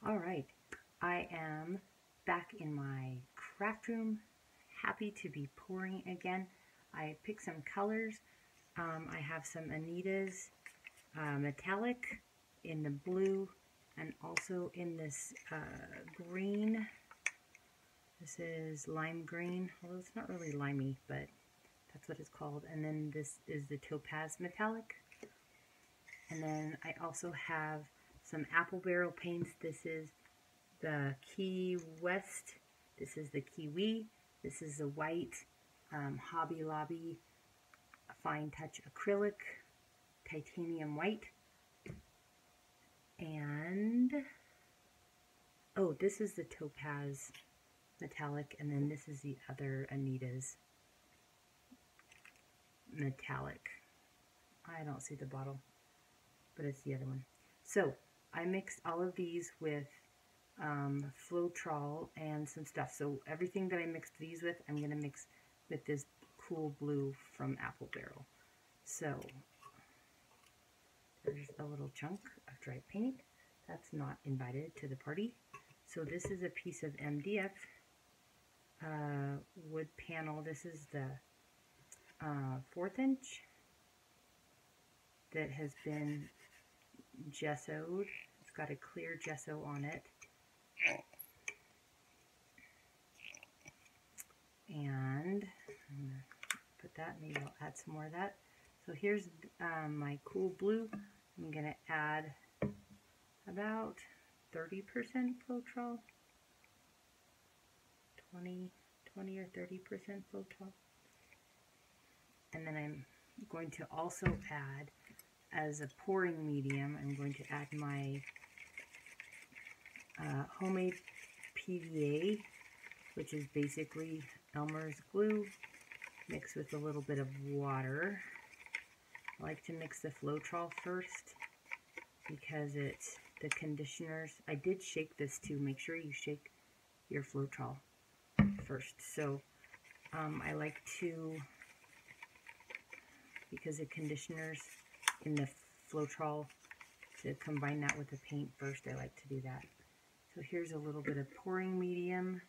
All right, I am back in my craft room, happy to be pouring again. I picked some colors. I have some Anita's metallic in the blue and also in this green. This is lime green, although it's not really limey, but that's what it's called. And then this is the topaz metallic. And then I also have some apple barrel paints. This is the Key West. This is the Kiwi. This is the white Hobby Lobby Fine Touch Acrylic Titanium White. And, oh, this is the Topaz Metallic. And then this is the other Anita's Metallic. I don't see the bottle, but it's the other one. So I mixed all of these with Floetrol and some stuff. So everything that I mixed these with, I'm going to mix with this cool blue from Apple Barrel. So there's a little chunk of dry paint. That's not invited to the party. So this is a piece of MDF wood panel. This is the 1/4 inch that has been gessoed. It's got a clear gesso on it. And I'm going to put that, maybe I'll add some more of that. So here's my cool blue. I'm going to add about 30% Floetrol, 20 or 30% Floetrol. And then I'm going to also add, as a pouring medium, I'm going to add my homemade PVA, which is basically Elmer's glue mixed with a little bit of water. I like to mix the Floetrol first because it's the conditioners. I did shake this too. Make sure you shake your Floetrol first. So I like to, because the conditioners in the Floetrol, to combine that with the paint first, I like to do that. So here's a little bit of pouring medium.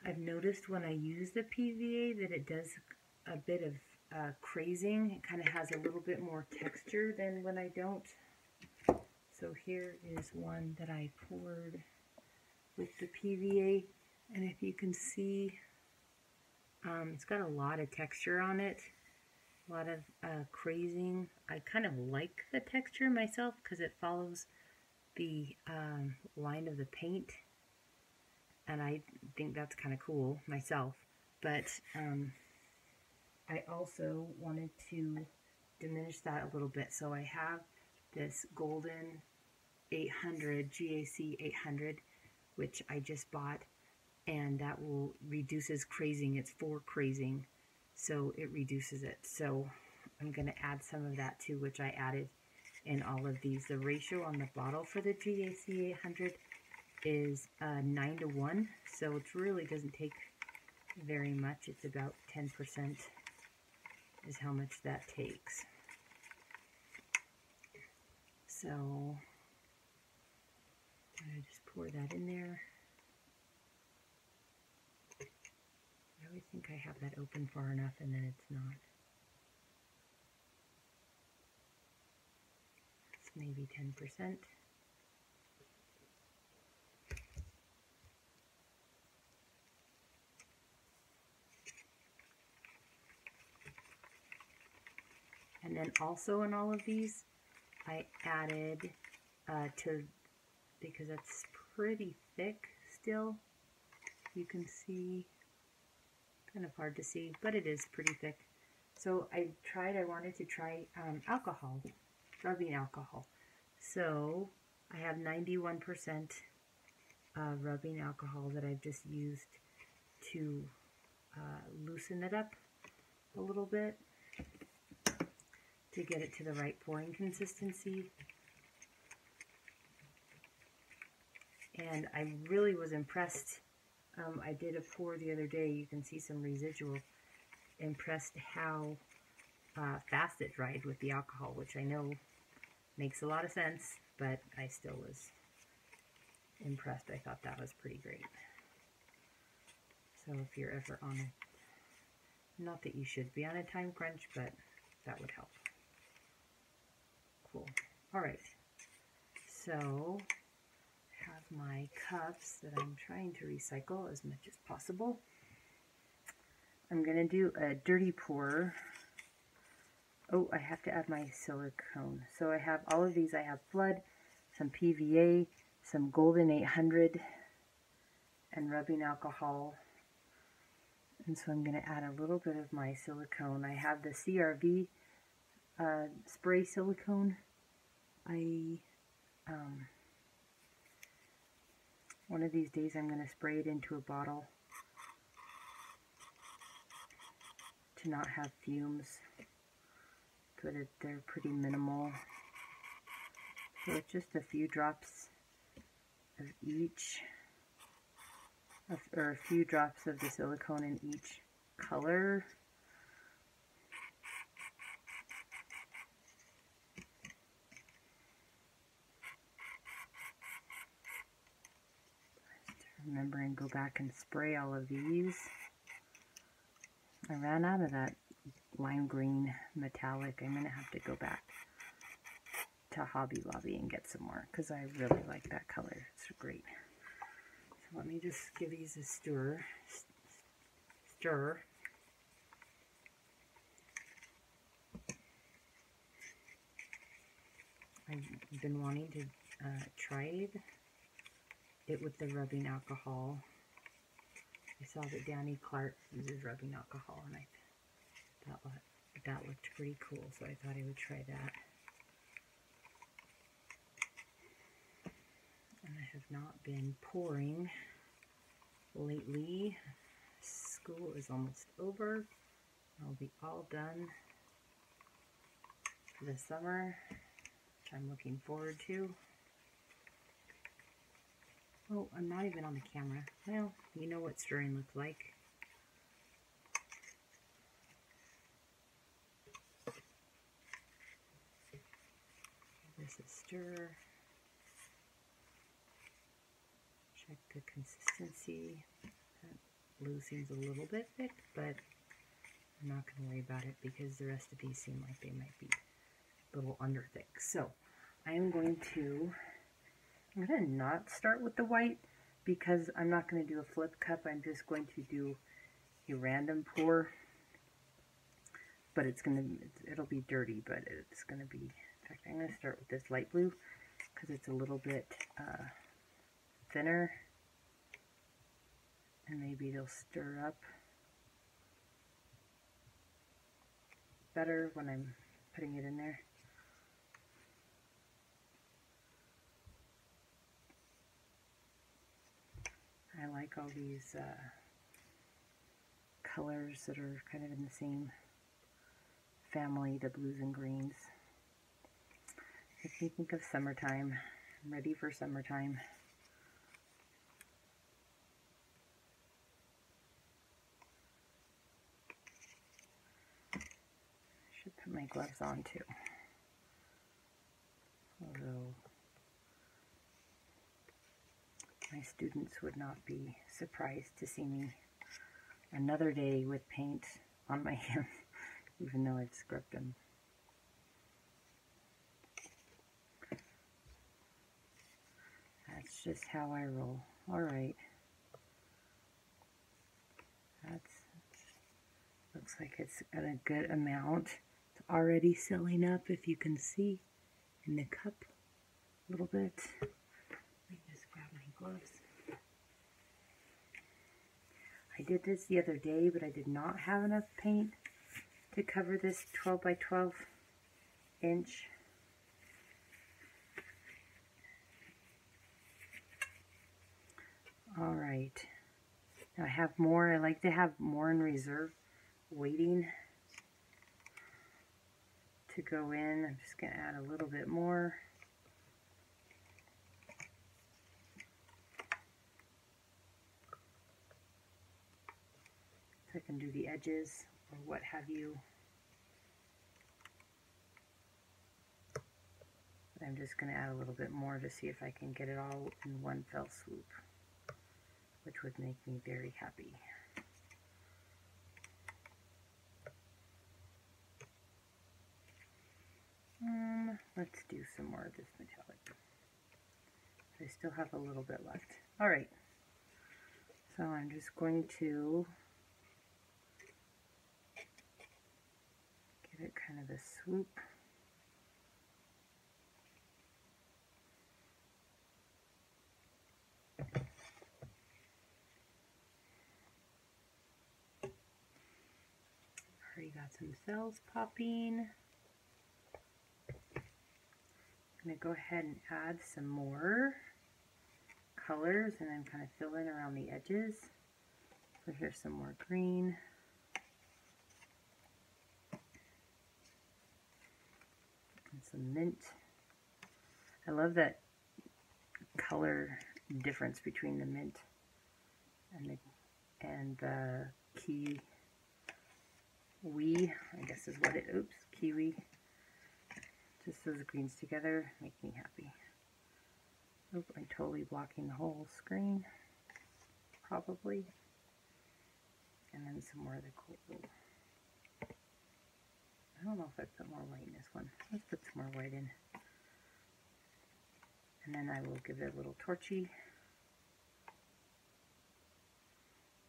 I've noticed when I use the PVA that it does a bit of crazing. It kind of has a little bit more texture than when I don't. So here is one that I poured with the PVA, and if you can see, it's got a lot of texture on it, a lot of crazing. I kind of like the texture myself because it follows the line of the paint, and I think that's kind of cool myself. But I also wanted to diminish that a little bit, so I have this golden 800 GAC 800, which I just bought, and that will reduces crazing. It's for crazing, so it reduces it. So I'm going to add some of that too, which I added in all of these. The ratio on the bottle for the GAC 800 is 9:1, so it really doesn't take very much. It's about 10% is how much that takes. So I just pour that in there. I always think I have that open far enough, and then it's not. It's maybe 10%. And then also in all of these, I added because it's pretty thick still. You can see, kind of hard to see, but it is pretty thick. So I wanted to try alcohol, rubbing alcohol. So I have 91% rubbing alcohol that I've just used to loosen it up a little bit, to get it to the right pouring consistency. And I really was impressed. I did a pour the other day. You can see some residual. Impressed how fast it dried with the alcohol, which I know makes a lot of sense, but I still was impressed. I thought that was pretty great. So if you're ever on a, not that you should be on a time crunch, but that would help. Cool. All right. So I have my cups that I'm trying to recycle as much as possible. I'm going to do a dirty pour. Oh, I have to add my silicone. So I have all of these. I have Flood, some PVA, some Golden 800, and rubbing alcohol. And so I'm going to add a little bit of my silicone. I have the CRB Spray silicone. One of these days I'm going to spray it into a bottle to not have fumes, but they're pretty minimal. So it's just a few drops of each, or a few drops of the silicone in each color. Remember and go back and spray all of these. I ran out of that lime green metallic. I'm going to have to go back to Hobby Lobby and get some more because I really like that color. It's great. So let me just give these a stir. I've been wanting to try it with the rubbing alcohol. I saw that Danny Clark uses rubbing alcohol, and I thought that looked pretty cool, so I thought I would try that. And I have not been pouring lately. School is almost over. I'll be all done for the summer, which I'm looking forward to. Oh, I'm not even on the camera. Well, you know what stirring looks like. Give this a stir. Check the consistency. That blue seems a little bit thick, but I'm not going to worry about it because the rest of these seem like they might be a little under thick. So I'm going to not start with the white because I'm not going to do a flip cup. I'm just going to do a random pour, but it'll be dirty, but it's going to be, in fact, I'm going to start with this light blue because it's a little bit thinner, and maybe it'll stir up better when I'm putting it in there. I like all these colors that are kind of in the same family, the blues and greens. Makes me think of summertime. I'm ready for summertime. I should put my gloves on too. Although my students would not be surprised to see me another day with paint on my hands, even though I've scrubbed them. That's just how I roll. Alright. Looks like it's at a good amount. It's already filling up, if you can see in the cup a little bit. Grab my gloves. I did this the other day, but I did not have enough paint to cover this 12 by 12 inch. All right. Now I have more. I like to have more in reserve, waiting to go in. I'm just going to add a little bit more. I can do the edges or what have you. I'm just going to add a little bit more to see if I can get it all in one fell swoop, which would make me very happy. Let's do some more of this metallic. I still have a little bit left. All right, so I'm just going to give it kind of a swoop. Already got some cells popping. I'm going to go ahead and add some more colors and then kind of fill in around the edges. So here's some more green. And some mint. I love that color difference between the mint and the kiwi, I guess is what it, kiwi. Just those greens together make me happy. Oop, I'm totally blocking the whole screen, probably. And then some more of the cool. I don't know if I put more white in this one. Let's put some more white in. And then I will give it a little torchy.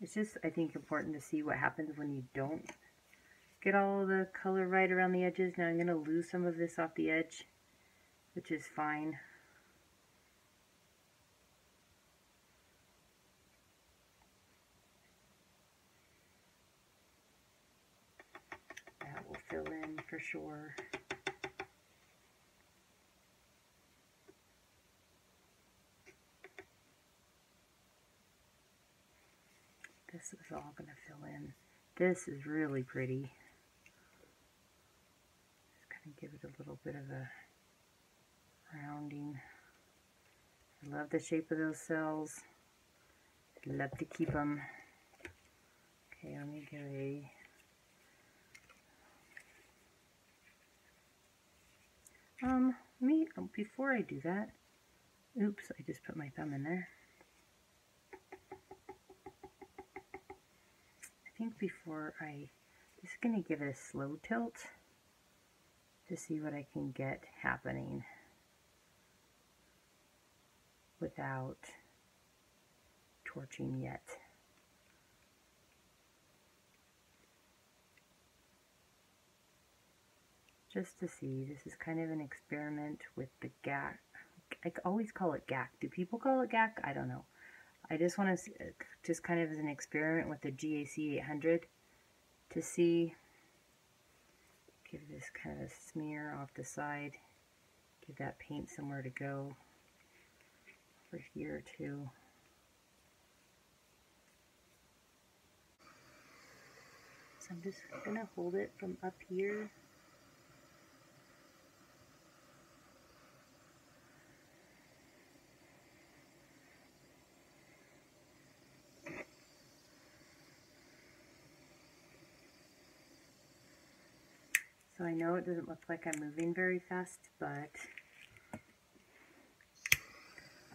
It's just, I think, important to see what happens when you don't get all the color right around the edges. Now I'm going to lose some of this off the edge, which is fine. That will fill in for sure. This is all going to fill in. This is really pretty. Give it a little bit of a rounding. I love the shape of those cells. Love to keep them. Okay, let me give before I do that, oops, I just put my thumb in there. I think before just going to give it a slow tilt to see what I can get happening without torching yet. Just to see, this is kind of an experiment with the GAC. I always call it GAC. Do people call it GAC? I don't know. I just want to, just kind of as an experiment with the GAC 800 to see. Give this kind of a smear off the side. Give that paint somewhere to go. Over here too. So I'm just going to hold it from up here. So I know it doesn't look like I'm moving very fast,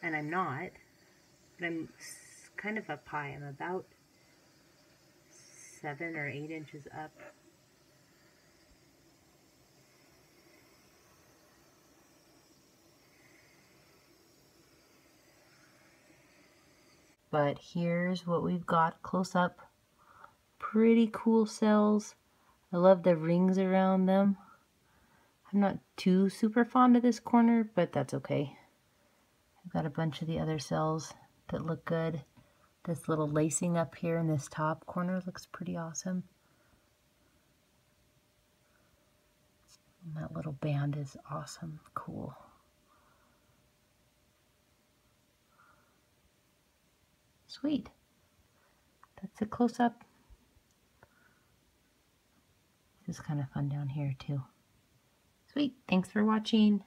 and I'm not, but I'm kind of up high. I'm about 7 or 8 inches up. But here's what we've got close up. Pretty cool cells. I love the rings around them. I'm not too super fond of this corner, but that's okay. I've got a bunch of the other cells that look good. This little lacing up here in this top corner looks pretty awesome. And that little band is awesome, cool. Sweet. That's a close-up. This is kind of fun down here too. Sweet. Thanks for watching.